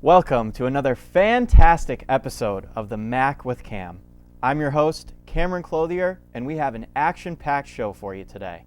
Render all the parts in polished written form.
Welcome to another fantastic episode of the Mac with Cam. I'm your host, Cameron Clothier, and we have an action-packed show for you today.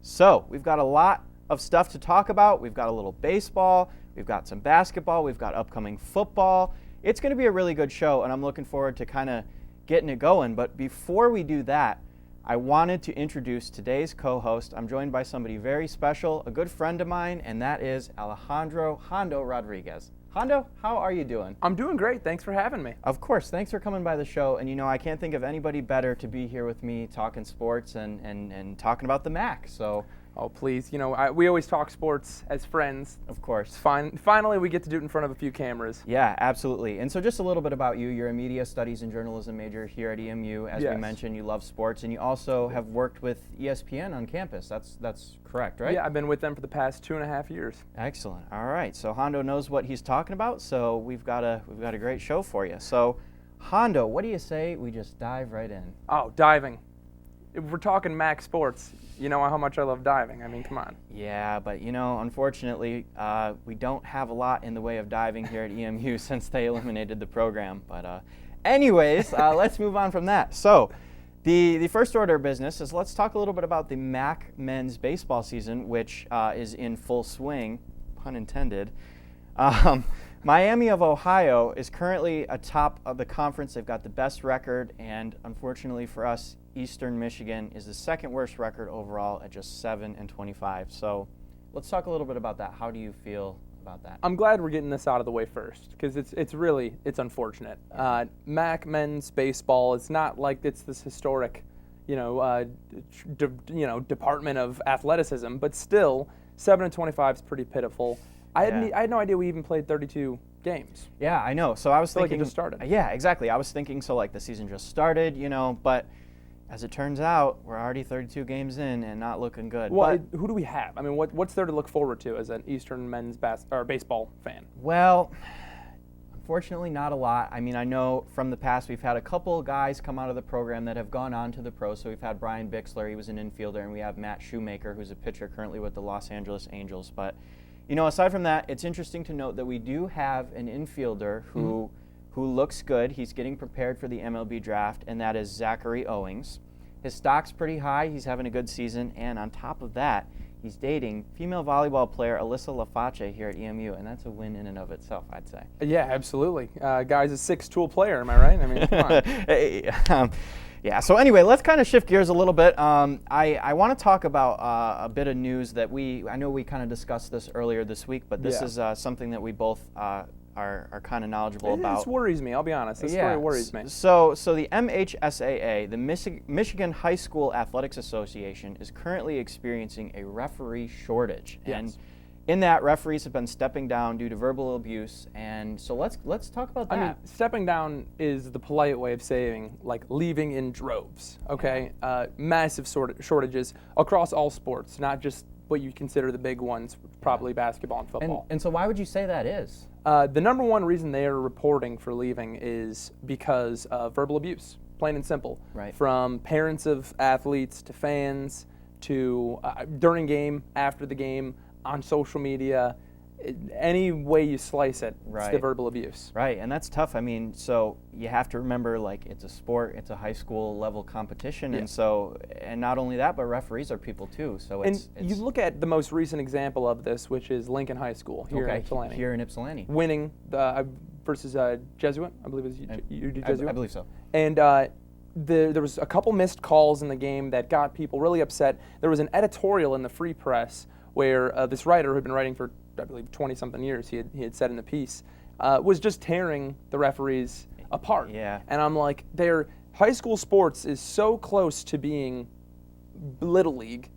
So, we've got a lot of stuff to talk about. We've got a little baseball, we've got some basketball, we've got upcoming football. It's going to be a really good show, and I'm looking forward to kind of getting it going. But before we do that, I wanted to introduce today's co-host. I'm joined by somebody very special, a good friend of mine, and that is Alejandro Hondo Rodriguez. Hondo, how are you doing? I'm doing great. Thanks for having me. Of course. Thanks for coming by the show. And, you know, I can't think of anybody better to be here with me talking sports and talking about the Mac. So, oh, please. You know, we always talk sports as friends. of course. It's fine. Finally, we get to do it in front of a few cameras. Yeah, absolutely. And so just a little bit about you. You're a media studies and journalism major here at EMU. As we Yes. mentioned, you love sports, and you also have worked with ESPN on campus. That's correct, right? Yeah, I've been with them for the past 2.5 years. Excellent. All right. So Hondo knows what he's talking about. So we've got a great show for you. So Hondo, what do you say we just dive right in? Oh, diving. If we're talking Mac sports, you know how much I love diving. I mean, come on. Yeah, but you know, unfortunately, we don't have a lot in the way of diving here at EMU since they eliminated the program. But anyways, let's move on from that. So the first order of business is let's talk a little bit about the MAC men's baseball season, which is in full swing, pun intended. Miami of Ohio is currently atop of the conference. They've got the best record, and unfortunately for us, Eastern Michigan is the second worst record overall at just 7-25. So let's talk a little bit about that. How do you feel about that? I'm glad we're getting this out of the way first because it's unfortunate. MAC men's baseball, it's not like it's this historic, department of athleticism, but still 7-25 is pretty pitiful. I had no idea we even played 32 games. Yeah, I know. So I was thinking like it just started. Yeah, exactly. I was thinking so like the season just started, but as it turns out, we're already 32 games in and not looking good. Well, But, who do we have? I mean, what's there to look forward to as an Eastern men's baseball fan? well, unfortunately, not a lot. I mean, I know from the past we've had a couple guys come out of the program that have gone on to the pros. So we've had Brian Bixler, he was an infielder, and we have Matt Shoemaker, who's a pitcher currently with the Los Angeles Angels. But, aside from that, it's interesting to note that we do have an infielder who looks good. He's getting prepared for the MLB draft, and that is Zachary Owings. His stock's pretty high. He's having a good season, and on top of that, he's dating female volleyball player Alyssa Laface here at EMU, and that's a win in and of itself, I'd say. Yeah, absolutely. Guy's a six-tool player, am I right? I mean, come on. Hey, yeah, so anyway, let's kind of shift gears a little bit. I want to talk about a bit of news that I know we kind of discussed this earlier this week, but this is something that we both are kind of knowledgeable about. This worries me, I'll be honest. This story worries me. So the MHSAA, the Michigan High School Athletics Association, is currently experiencing a referee shortage. Yes. And in that, referees have been stepping down due to verbal abuse. And so let's talk about that. I mean, stepping down is the polite way of saying, like, leaving in droves, okay? Massive shortages across all sports, not just what you consider the big ones, probably basketball and football. And so why would you say that is? The number one reason they are reporting for leaving is because of verbal abuse, plain and simple. Right. From parents of athletes to fans to during game, after the game, on social media, any way you slice it, it's the Right. verbal abuse. Right, and that's tough. I mean, so you have to remember, like, it's a sport, it's a high school level competition, Yeah. and not only that, but referees are people too. So And it's you look at the most recent example of this, which is Lincoln High School here in Ypsilanti. here in Ypsilanti. Winning versus Jesuit, I believe it was UD Jesuit. I believe so. And there was a couple missed calls in the game that got people really upset. There was an editorial in the Free Press where this writer who had been writing for, I believe, 20-something years, he had said in the piece, was just tearing the referees apart. Yeah. And I'm like, high school sports is so close to being Little League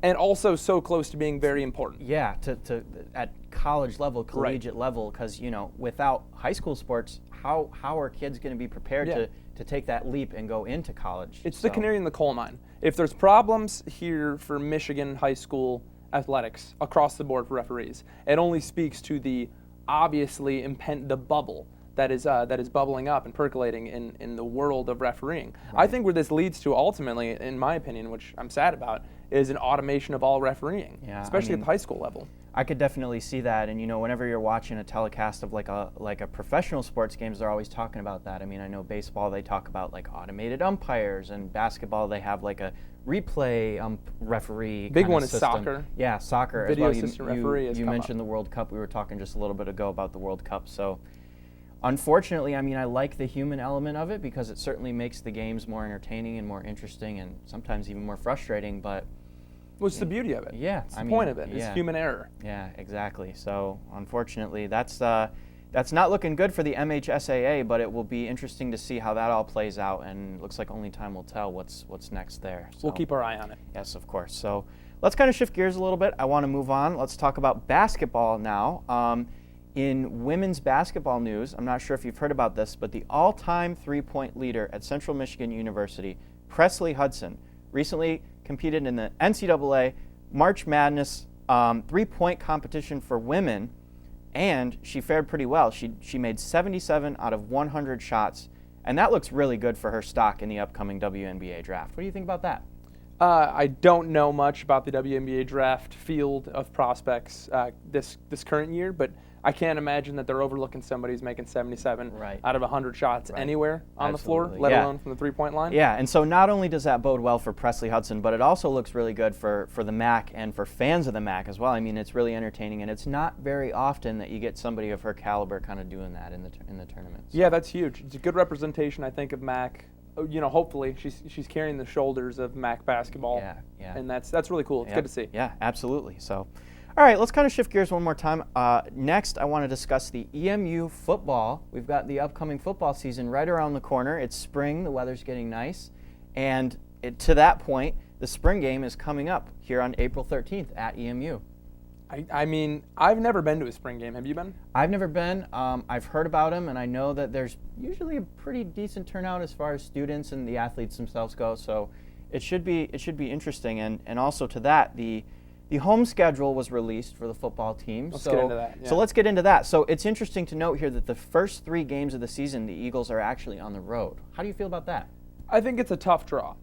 and also so close to being very important. Yeah, to at college level, collegiate level, because without high school sports, how are kids going to be prepared to take that leap and go into college? It's the canary in the coal mine. If there's problems here for Michigan high school athletics across the board for referees, it only speaks to the obviously the bubble that is bubbling up and percolating in the world of refereeing. Right. I think where this leads to ultimately, in my opinion, which I'm sad about, is an automation of all refereeing, especially at the high school level. I could definitely see that. And whenever you're watching a telecast of like a professional sports games, they're always talking about that. I mean, I know baseball, they talk about like automated umpires, and basketball they have like a replay referee. Big kind one of is system. soccer. Yeah, soccer Video as well. assistant referee has You come mentioned up. the World Cup. We were talking just a little bit ago about the World Cup. So unfortunately, I mean, I like the human element of it because it certainly makes the games more entertaining and more interesting and sometimes even more frustrating. But What's the beauty of it? yeah, It's the point of it. It's yeah. human error. Yeah, exactly. So unfortunately, that's not looking good for the MHSAA, but it will be interesting to see how that all plays out, and it looks like only time will tell what's next there. So, We'll keep our eye on it. yes, of course. So let's kind of shift gears a little bit. I want to move on. Let's talk about basketball now. In women's basketball news, I'm not sure if you've heard about this, but the all-time three-point leader at Central Michigan University, Presley Hudson, recently competed in the NCAA March Madness three-point competition for women, and she fared pretty well. She made 77 out of 100 shots, and that looks really good for her stock in the upcoming WNBA draft. What do you think about that? I don't know much about the WNBA draft field of prospects this current year, but I can't imagine that they're overlooking somebody who's making 77 Right. out of 100 shots Right. anywhere on the floor, Absolutely. let Yeah. alone from the three-point line. Yeah, and so not only does that bode well for Presley Hudson, but it also looks really good for the MAC and for fans of the MAC as well. I mean, it's really entertaining, and it's not very often that you get somebody of her caliber kind of doing that in the tournaments. Yeah, that's huge. It's a good representation, I think, of MAC. Hopefully she's carrying the shoulders of MAC basketball. Yeah. And that's really cool. It's Yep. good to see. Yeah, absolutely. So, all right, let's kind of shift gears one more time. Next, I want to discuss the EMU football. We've got the upcoming football season right around the corner. It's spring. The weather's getting nice. And to that point, the spring game is coming up here on April 13th at EMU. I mean, I've never been to a spring game. Have you been? I've never been. I've heard about them, and I know that there's usually a pretty decent turnout as far as students and the athletes themselves go. So it should be interesting. And also to that, the home schedule was released for the football team. Let's so, get into that, yeah. So let's get into that. So it's interesting to note here that the first 3 games of the season, the Eagles are actually on the road. How do you feel about that? I think it's a tough draw.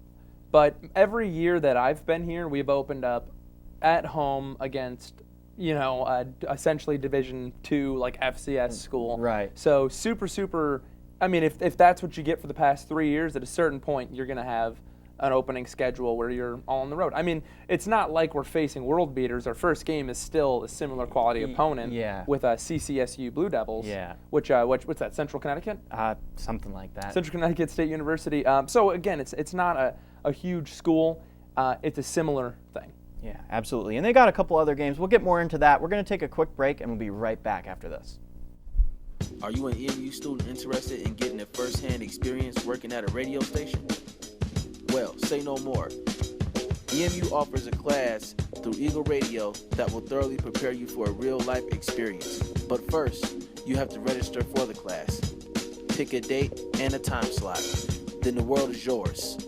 But every year that I've been here, we've opened up at home against essentially Division II, like FCS school. Right. So super. I mean, if that's what you get for the past 3 years, at a certain point, you're going to have an opening schedule where you're all on the road. I mean, it's not like we're facing world beaters. Our first game is still a similar quality opponent with CCSU Blue Devils. Yeah. What's that? Central Connecticut. Something like that. Central Connecticut State University. So again, it's not a huge school. It's a similar thing. Yeah, absolutely. And they got a couple other games. We'll get more into that. We're going to take a quick break, and we'll be right back after this. Are you an EMU student interested in getting a first-hand experience working at a radio station? Well, say no more. EMU offers a class through Eagle Radio that will thoroughly prepare you for a real-life experience. But first, you have to register for the class. Pick a date and a time slot. Then the world is yours.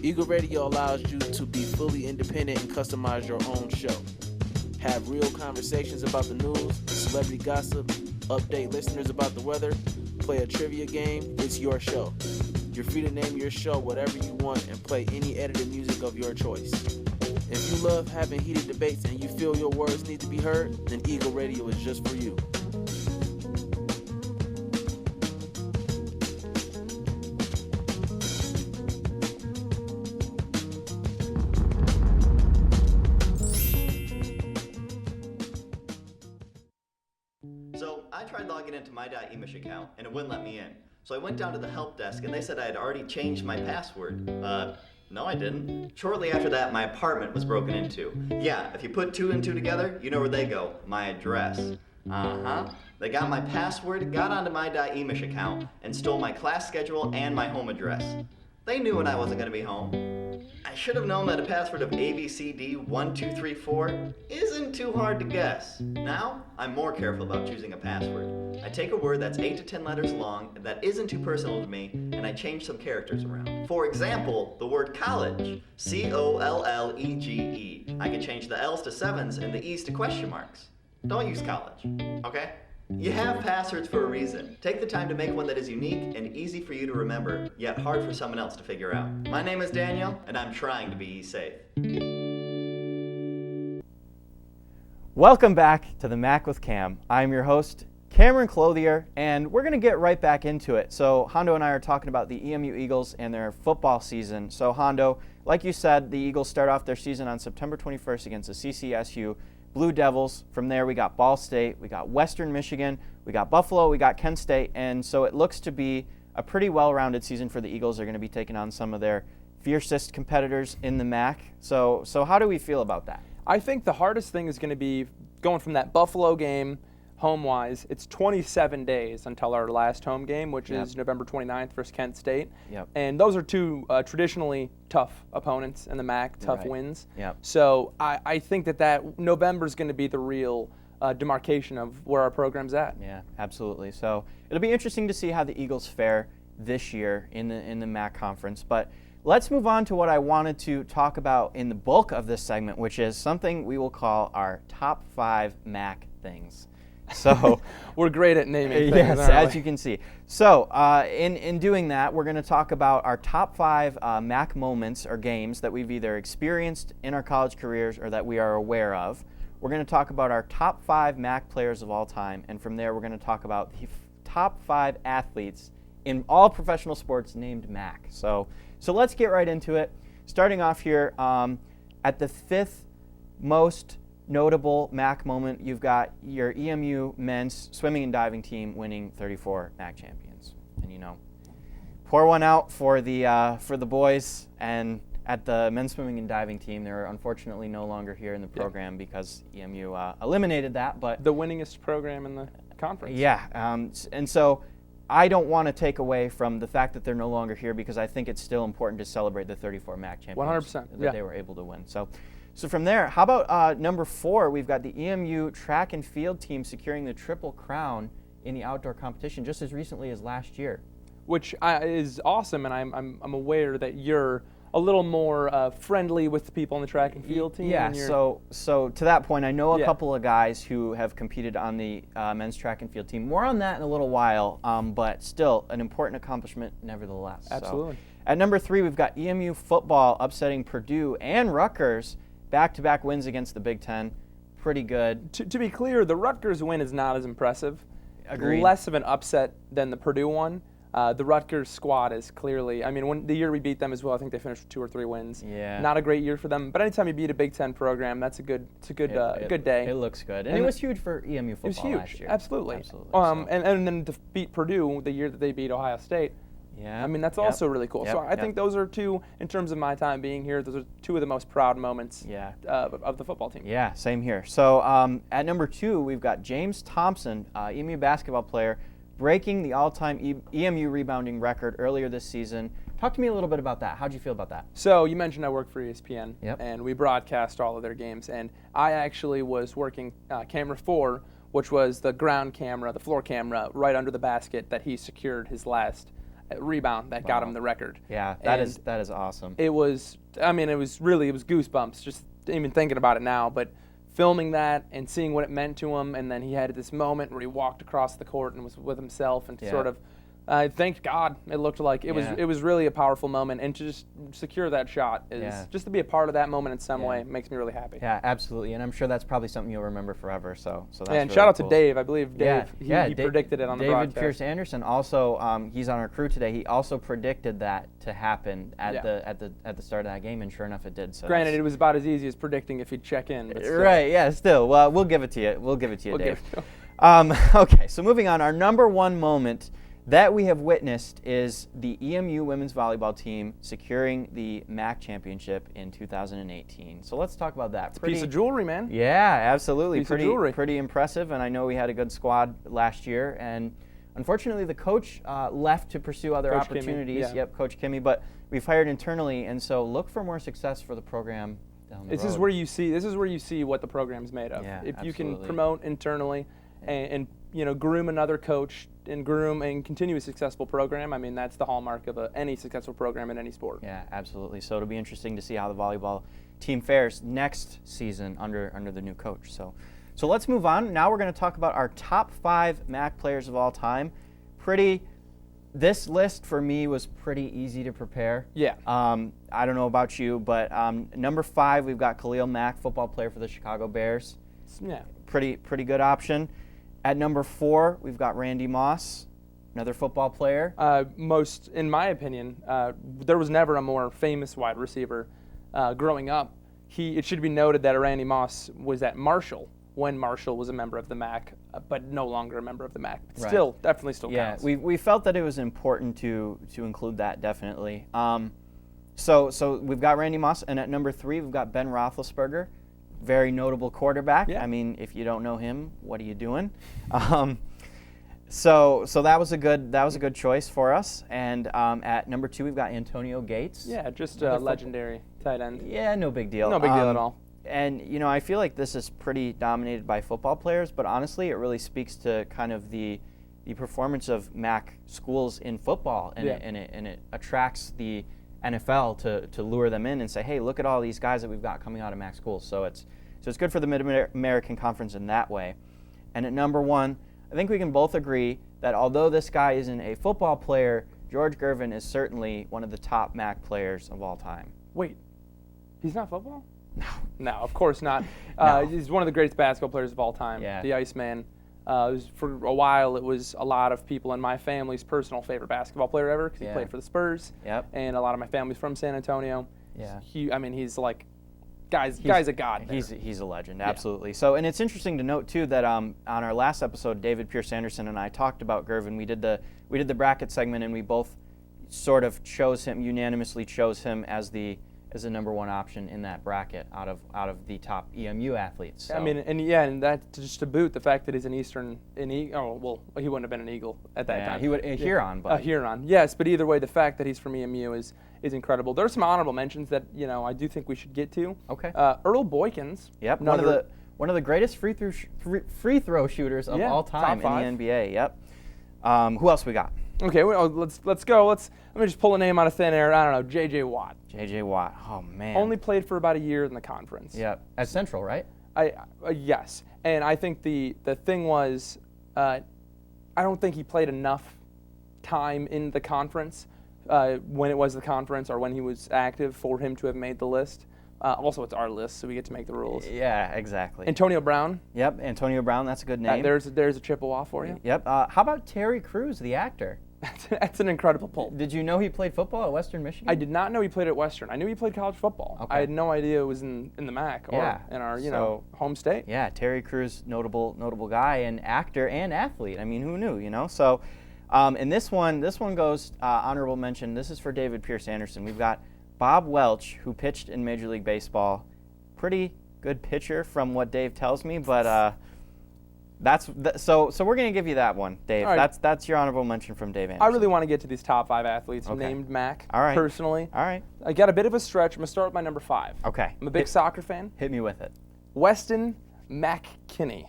Eagle Radio allows you to be fully independent and customize your own show. Have real conversations about the news, celebrity gossip, update listeners about the weather, play a trivia game. It's your show. You're free to name your show whatever you want and play any edited music of your choice. If you love having heated debates and you feel your words need to be heard, then Eagle Radio is just for you. So I tried logging into my .emish account and it wouldn't let me in. So I went down to the help desk and they said I had already changed my password. No I didn't. Shortly after that, my apartment was broken into. Yeah, if you put 2 and 2 together, you know where they go. My address. They got my password, got onto my .emish account, and stole my class schedule and my home address. They knew when I wasn't going to be home. I should have known that a password of ABCD1234 isn't too hard to guess. Now, I'm more careful about choosing a password. I take a word that's 8 to 10 letters long and that isn't too personal to me, and I change some characters around. For example, the word college, COLLEGE. I can change the L's to 7s and the E's to question marks. Don't use college, okay? You have passwords for a reason. Take the time to make one that is unique and easy for you to remember, yet hard for someone else to figure out. My name is Daniel, and I'm trying to be safe. Welcome back to the Mac with Cam. I'm your host, Cameron Clothier, and we're going to get right back into it. So Hondo and I are talking about the EMU Eagles and their football season. So Hondo, like you said, the Eagles start off their season on September 21st against the CCSU Blue Devils. From there, we got Ball State, we got Western Michigan, we got Buffalo, we got Kent State, and so it looks to be a pretty well-rounded season for the Eagles. They're going to be taking on some of their fiercest competitors in the MAC. So how do we feel about that? I think the hardest thing is going to be going from that Buffalo game home-wise. It's 27 days until our last home game, which is November 29th versus Kent State. Yep. And those are two traditionally tough opponents in the MAC, tough wins. Yep. So I think that November is going to be the real demarcation of where our program's at. Yeah, absolutely. So it'll be interesting to see how the Eagles fare this year in the MAC conference. But let's move on to what I wanted to talk about in the bulk of this segment, which is something we will call our top 5 MAC things. So we're great at naming things. Yes, aren't as we? you can see. So in doing that, we're going to talk about our top 5 MAC moments or games that we've either experienced in our college careers or that we are aware of. We're going to talk about our top 5 MAC players of all time, and from there we're going to talk about the top 5 athletes in all professional sports named MAC. So let's get right into it. Starting off here, at the 5th most notable MAC moment, you've got your EMU men's swimming and diving team winning 34 MAC champions. And pour one out for the boys. And at the men's swimming and diving team, they're unfortunately no longer here in the program because EMU eliminated that. But the winningest program in the conference. Yeah, and so I don't want to take away from the fact that they're no longer here because I think it's still important to celebrate the 34 MAC champions 100%, that they were able to win. So from there, how about number 4? We've got the EMU track and field team securing the Triple Crown in the outdoor competition just as recently as last year. Which is awesome, and I'm aware that you're a little more friendly with the people on the track and field team. Yeah, so to that point, I know a Yeah. couple of guys who have competed on the men's track and field team. More on that in a little while, but still an important accomplishment nevertheless. Absolutely. So, at number 3, we've got EMU football upsetting Purdue and Rutgers. Back-to-back wins against the Big Ten. Pretty good. To be clear, the Rutgers win is not as impressive. Agreed. Less of an upset than the Purdue one. The Rutgers squad is clearly, when the year we beat them as well, I think they finished with 2 or 3 wins. Yeah. Not a great year for them, but anytime you beat a Big Ten program, that's a good day. It looks good. And it was huge for EMU football It was huge, last year. absolutely. So- And then to beat Purdue the year that they beat Ohio State, Yeah. that's Yep. also really cool. Yep. So I think those are two, in terms of my time being here, those are 2 of the most proud moments Yeah. of the football team. Yeah, same here. So at number 2, we've got James Thompson, EMU basketball player, breaking the all-time EMU rebounding record earlier this season. Talk to me a little bit about that. How'd you feel about that? So you mentioned I work for ESPN, Yep. and we broadcast all of their games. And I actually was working camera 4, which was the ground camera, the floor camera, right under the basket that he secured his last rebound that got him the record. Yeah, that And is awesome. It was goosebumps just even thinking about it now. But filming that and seeing what it meant to him, and then he had this moment where he walked across the court and was with himself and sort of, thank God, it looked like it was really a powerful moment, and to just secure that shot is just to be a part of that moment in some way makes me really happy. Yeah, absolutely, and I'm sure that's probably something you'll remember forever. So that's and really shout out cool. to Dave. I believe Dave. He predicted it on the broadcast. David Pierce Anderson also he's on our crew today. He also predicted that to happen at the start of that game, and sure enough, it did. So granted, it was about as easy as predicting if he'd check in. But still. Right? Yeah. Still, well, we'll give it to you. We'll give it to you, We'll Dave. give it Okay, so moving on, our number 1 moment that we have witnessed is the EMU women's volleyball team securing the MAC championship in 2018. So let's talk about that. Piece of jewelry, man. Yeah, absolutely. Piece of jewelry. Pretty impressive, and I know we had a good squad last year, and unfortunately the coach left to pursue other Coach Kimmy, opportunities. yeah. Yep, Coach Kimmy, but we've hired internally, and so look for more success for the program down the road. This is where you see what the program's made of. Yeah, if you can absolutely. promote internally and groom another coach and groom and continue a successful program, that's the hallmark of any successful program in any sport. Yeah, absolutely. So it'll be interesting to see how the volleyball team fares next season under the new coach. So let's move on. Now we're going to talk about our top 5 MAC players of all time. This list for me was pretty easy to prepare. Yeah. I don't know about you, but number 5, we've got Khalil Mack, football player for the Chicago Bears. Yeah. Pretty good option. At number 4, we've got Randy Moss, another football player. In my opinion, there was never a more famous wide receiver growing up. It should be noted that Randy Moss was at Marshall when Marshall was a member of the MAC, but no longer a member of the MAC. But Right. still, definitely still Yeah, counts. we felt that it was important to include that, definitely. So we've got Randy Moss, and at number 3 we've got Ben Roethlisberger, very notable quarterback. Yeah. I mean, if you don't know him, what are you doing? So that was a good choice for us. And at number 2 we've got Antonio Gates. Yeah, just Another a legendary tight end. Yeah, no big deal. No big deal at all. And, I feel like this is pretty dominated by football players, but honestly, it really speaks to kind of the performance of MAC schools in football, and, Yeah. it attracts the NFL to lure them in and say, hey, look at all these guys that we've got coming out of MAC schools. So it's good for the Mid-American Conference in that way. And at number 1, I think we can both agree that although this guy isn't a football player, George Gervin is certainly one of the top MAC players of all time. Wait, he's not football? No, of course not. No. He's one of the greatest basketball players of all time, Yeah. the Iceman. For a while, it was a lot of people in my family's personal favorite basketball player ever because he Yeah. played for the Spurs. Yep. And a lot of my family's from San Antonio. Yeah. He's like, guy's a god. there. He's a legend, absolutely. So, and it's interesting to note too that on our last episode, David Pierce Anderson and I talked about Gervin. We did the bracket segment, and we both sort of unanimously chose him as the number 1 option in that bracket out of the top EMU athletes. So. I mean, and that just to boot the fact that he's he wouldn't have been an Eagle at that time. He would a Huron, but A Huron, yes, but either way, the fact that he's from EMU is incredible. There's some honorable mentions that I do think we should get to. Okay. Earl Boykins. Yep, another- one of the greatest free throw shooters of Yeah, all time top 5. in the NBA. Yep. Who else we got? Okay, well, let's go. Let me just pull a name out of thin air. I don't know, J.J. Watt. J.J. Watt. Oh man. Only played for about a year in the conference. Yep. At Central, right? Yes, and I think the thing was, I don't think he played enough time in the conference when it was the conference or when he was active for him to have made the list. Also, it's our list, so we get to make the rules. Yeah, exactly. Antonio Brown. Yep, Antonio Brown. That's a good name. There's a Chippewa for you. Yep. How about Terry Crews, the actor? That's an incredible pull. Did you know he played football at Western Michigan? I did not know he played at Western. I knew he played college football. Okay. I had no idea it was in the MAC or Yeah. in our So- home state. Yeah, Terry Crews, notable guy and actor and athlete. I mean, who knew? So, and this one goes honorable mention. This is for David Pierce Anderson. We've got Bob Welch, who pitched in Major League Baseball. Pretty good pitcher from what Dave tells me, but so we're gonna give you that one, Dave. All right. That's your honorable mention from Dave Anderson. I really want to get to these top 5 athletes Okay. named MAC. All right. Personally, All right. I got a bit of a stretch. I'm gonna start with my number 5. Okay. I'm a big soccer fan. Hit me with it. Weston McKinney.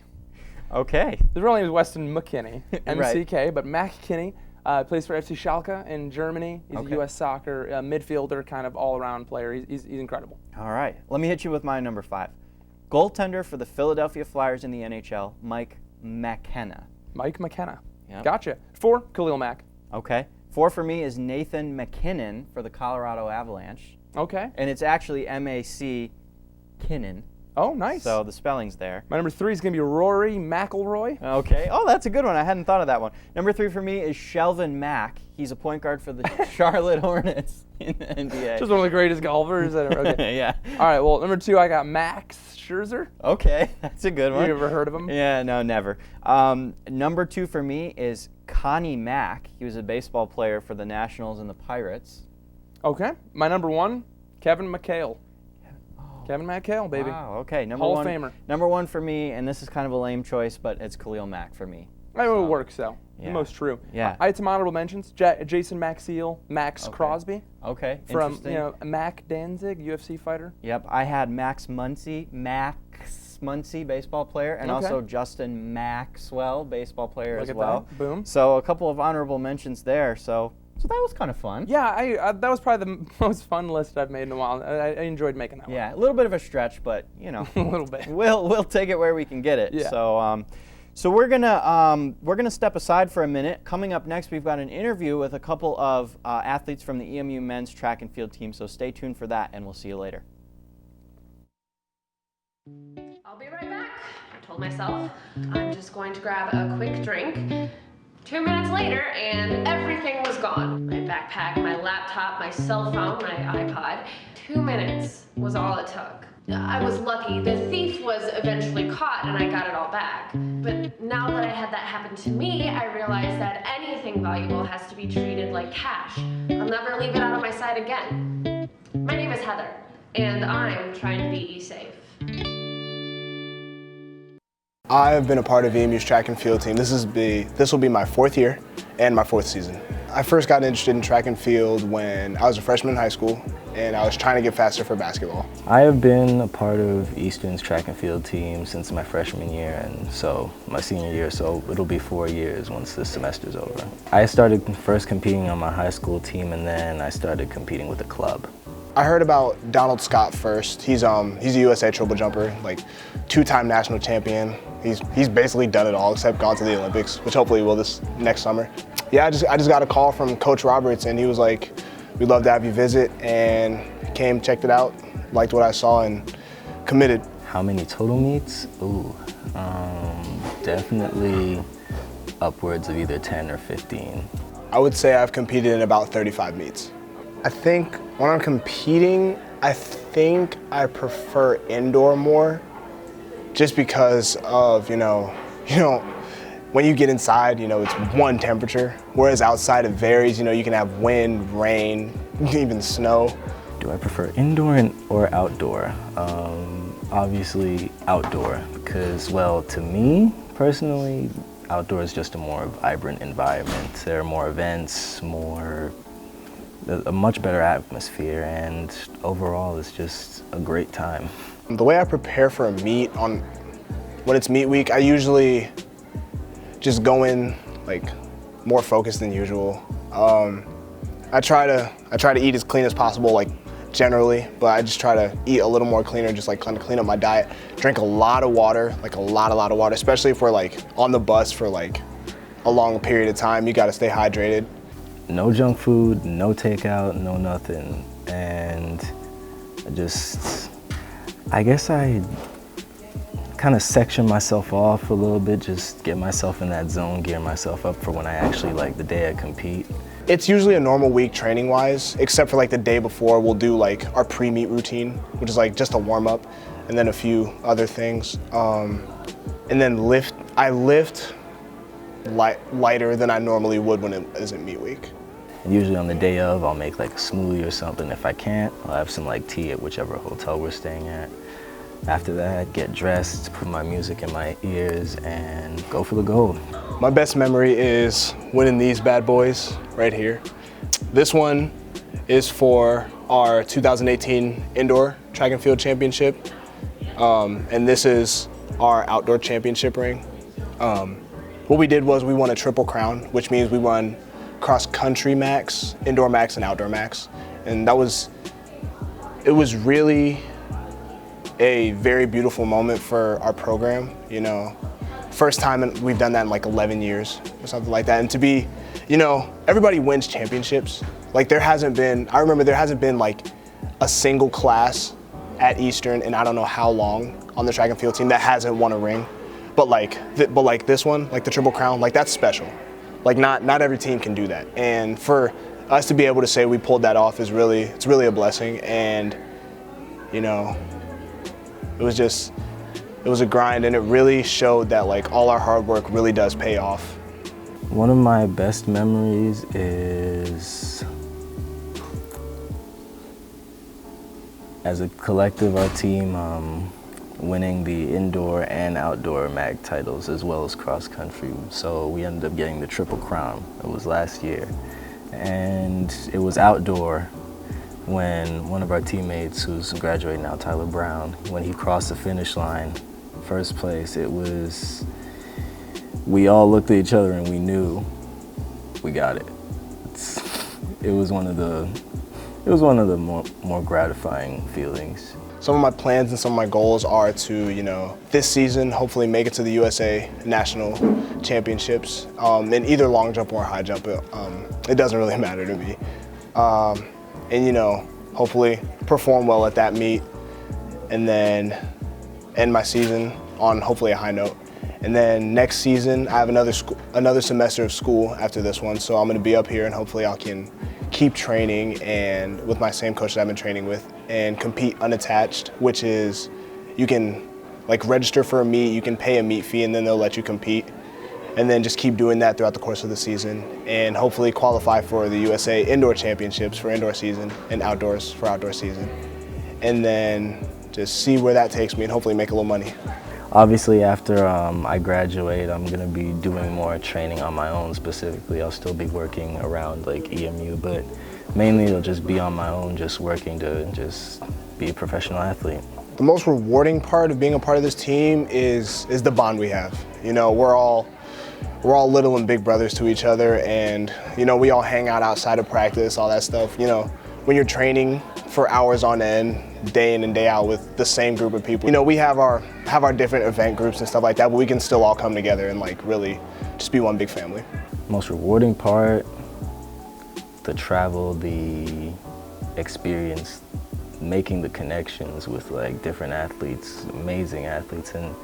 Okay. The real name is Weston McKinney, Right. MCK, but McKinney plays for FC Schalke in Germany. He's Okay. a U.S. soccer midfielder, kind of all-around player. He's incredible. All right. Let me hit you with my number 5. Goaltender for the Philadelphia Flyers in the NHL, Mike McKenna. Mike McKenna. Yep. Gotcha. 4, Khalil Mack. Okay. 4 for me is Nathan McKinnon for the Colorado Avalanche. Okay. And it's actually M-A-C Kinnon. Oh, nice. So the spelling's there. My number 3 is going to be Rory McIlroy. Okay. Oh, that's a good one. I hadn't thought of that one. Number 3 for me is Shelvin Mack. He's a point guard for the Charlotte Hornets in the NBA. Just one of the greatest golfers ever. Okay. Yeah. All right, well, number 2, I got Max Scherzer. Okay. That's a good one. You ever heard of him? Yeah, no, never. Number 2 for me is Connie Mack. He was a baseball player for the Nationals and the Pirates. Okay. My number 1, Kevin McHale. Kevin McHale, baby. Wow, okay. Hall of Famer. Number 1 for me, and this is kind of a lame choice, but it's Khalil Mack for me. It works, though. Yeah. The most true. Yeah. I had some honorable mentions. Jason Maxiel, Max Okay. Crosby. Okay, From, interesting. Mac Danzig, UFC fighter. Yep, I had Max Muncy, baseball player, and Okay. also Justin Maxwell, baseball player Look as at well. that. Boom. So a couple of honorable mentions there. So that was kind of fun. Yeah, I that was probably the most fun list I've made in a while. I enjoyed making that Yeah, a little bit of a stretch, but one. A little bit. we'll take it where we can get it. Yeah. So we're gonna step aside for a minute. Coming up next, we've got an interview with a couple of athletes from the EMU men's track and field team. So stay tuned for that, and we'll see you later. I'll be right back. told myself, I'm just going to grab a quick drink. 2 minutes later, and everything was gone. My backpack, my laptop, my cell phone, my iPod. 2 minutes was all it took. I was lucky. The thief was eventually caught and I got it all back. But now that I had that happen to me, I realized that anything valuable has to be treated like cash. I'll never leave it out of my sight again. My name is Heather, and I'm trying to be safe. I have been a part of EMU's track and field team. This will be my 4th year and my 4th season. I first got interested in track and field when I was a freshman in high school and I was trying to get faster for basketball. I have been a part of Eastern's track and field team since my freshman year, and so my senior year, so it'll be 4 years once this semester's over. I started first competing on my high school team, and then I started competing with a club. I heard about Donald Scott first. He's a USA triple jumper, like 2-time national champion. He's basically done it all except gone to the Olympics, which hopefully he will this next summer. Yeah, I just got a call from Coach Roberts, and he was like, "We'd love to have you visit," and came, checked it out, liked what I saw, and committed. How many total meets? Definitely upwards of either 10 or 15. I would say I've competed in about 35 meets. I think when I'm competing, I think I prefer indoor more, just because of, when you get inside, it's one temperature, whereas outside it varies. You can have wind, rain, even snow. Do I prefer indoor or outdoor? Obviously outdoor, because, well, to me personally, outdoor is just a more vibrant environment. There are more events, a much better atmosphere, and overall it's just a great time. The way I prepare for a meet when it's meet week, I usually just go in more focused than usual. I try to eat as clean as possible, generally, but I just try to eat a little more cleaner, just kind of clean up my diet. Drink a lot of water, a lot of water, especially if we're on the bus for a long period of time. You got to stay hydrated. No junk food, no takeout, no nothing. And I guess I kind of section myself off a little bit, just get myself in that zone, gear myself up for when I actually, the day I compete. It's usually a normal week training wise, except for the day before we'll do our pre-meet routine, which is just a warm up, and then a few other things. And then I lift lighter than I normally would when it isn't meet week. Usually on the day of, I'll make a smoothie or something. If I can't, I'll have some tea at whichever hotel we're staying at. After that, get dressed, put my music in my ears, and go for the gold. My best memory is winning these bad boys right here. This one is for our 2018 Indoor Track and Field Championship, and this is our Outdoor Championship ring. What we did was we won a triple crown, which means we won cross country max, indoor max, and outdoor max. And it was really a very beautiful moment for our program. First time we've done that in 11 years or something like that. And to be, everybody wins championships. I remember there hasn't been a single class at Eastern in I don't know how long on the track and field team that hasn't won a ring. But this one, the Triple Crown, that's special. Not every team can do that. And for us to be able to say we pulled that off it's really a blessing. And it was a grind, and it really showed that all our hard work really does pay off. One of my best memories is, as a collective, our team winning the indoor and outdoor MAG titles as well as cross country. So we ended up getting the Triple Crown. It was last year. And it was outdoor when one of our teammates who's graduating now, Tyler Brown, when he crossed the finish line, first place, we all looked at each other and we knew we got it. It was one of the more gratifying feelings. Some of my plans and some of my goals are to, this season, hopefully make it to the USA National Championships in either long jump or high jump. It doesn't really matter to me. And, hopefully perform well at that meet and then end my season on hopefully a high note. And then next season, I have another semester of school after this one, so I'm going to be up here and hopefully I can keep training and with my same coach that I've been training with and compete unattached, which is you can like register for a meet, you can pay a meet fee, and then they'll let you compete. And then just keep doing that throughout the course of the season and hopefully qualify for the USA Indoor Championships for indoor season and outdoors for outdoor season. And then just see where that takes me and hopefully make a little money. Obviously, after I graduate, I'm going to be doing more training on my own specifically. I'll still be working around like EMU, but mainly it'll just be on my own, just working to just be a professional athlete. The most rewarding part of being a part of this team is the bond we have. You know, we're all little and big brothers to each other, and you know, we all hang out outside of practice, all that stuff. You know, when you're training for hours on end, day in and day out with the same group of people, you know, we have our different event groups and stuff like that, but we can still all come together and like really just be one big family. Most rewarding part, the travel, the experience, making the connections with like different athletes, amazing athletes, and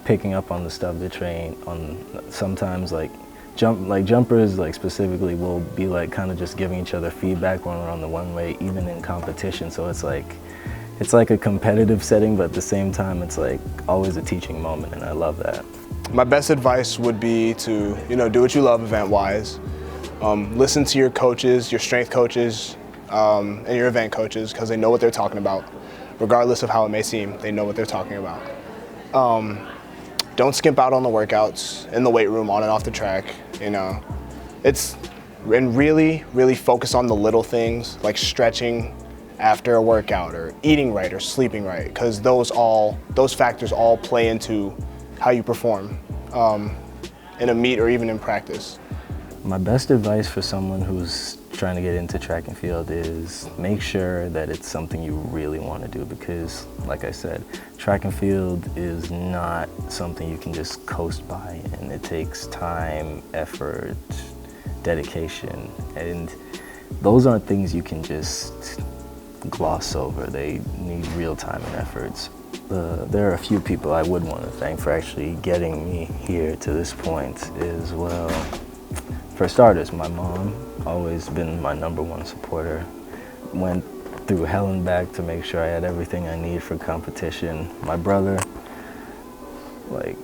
picking up on the stuff they train on. Sometimes like jumpers like specifically will be like kind of just giving each other feedback when we're on the one way, even in competition. So it's like a competitive setting, but at the same time it's like always a teaching moment, and I love that. My best advice would be to, you know, do what you love event-wise. Listen to your coaches, your strength coaches, and your event coaches, because they know what they're talking about. Regardless of how it may seem, they know what they're talking about. Don't skimp out on the workouts in the weight room, on and off the track. You know, and really, really focus on the little things like stretching after a workout, or eating right, or sleeping right, because those factors all play into how you perform in a meet or even in practice. My best advice for someone who's trying to get into track and field is make sure that it's something you really want to do, because like I said, track and field is not something you can just coast by, and it takes time, effort, dedication, and those aren't things you can just gloss over. They need real time and efforts. There are a few people I would want to thank for actually getting me here to this point as well. For starters, my mom, always been my #1 supporter. Went through hell and back to make sure I had everything I need for competition. My brother, like,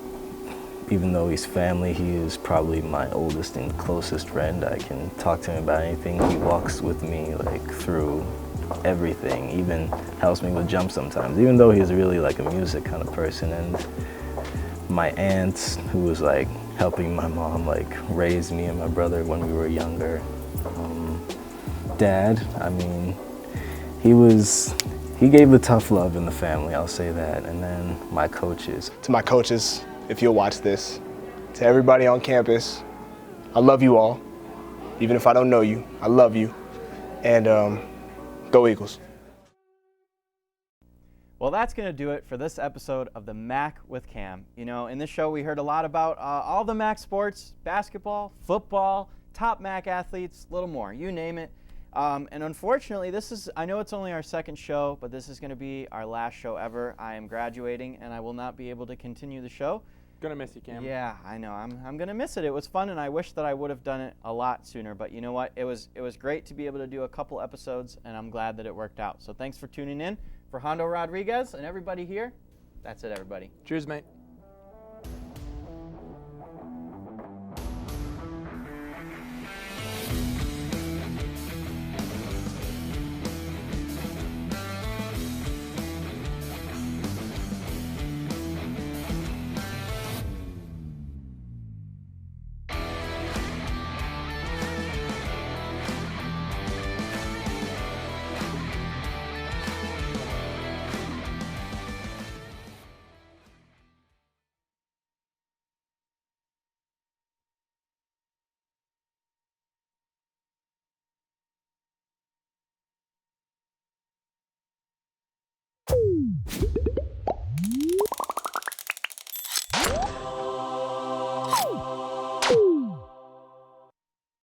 even though he's family, he is probably my oldest and closest friend. I can talk to him about anything. He walks with me like through everything, even helps me with jumps sometimes, even though he's really like a music kind of person. And my aunt, who was like helping my mom like raise me and my brother when we were younger. Dad, I mean, he gave the tough love in the family, I'll say that. And then my coaches. To my coaches, if you'll watch this, to everybody on campus, I love you all. Even if I don't know you, I love you. And go Eagles. Well, that's going to do it for this episode of the MAC with Cam. You know, in this show we heard a lot about all the MAC sports, basketball, football, top MAC athletes, a little more, you name it. And unfortunately, I know it's only our second show, but this is going to be our last show ever. I am graduating, and I will not be able to continue the show. Gonna miss you, Cam. Yeah, I know. I'm gonna miss it. It was fun, and I wish that I would have done it a lot sooner. But you know what? It was great to be able to do a couple episodes, and I'm glad that it worked out. So thanks for tuning in. For Hondo Rodriguez and everybody here, that's it, everybody. Cheers, mate.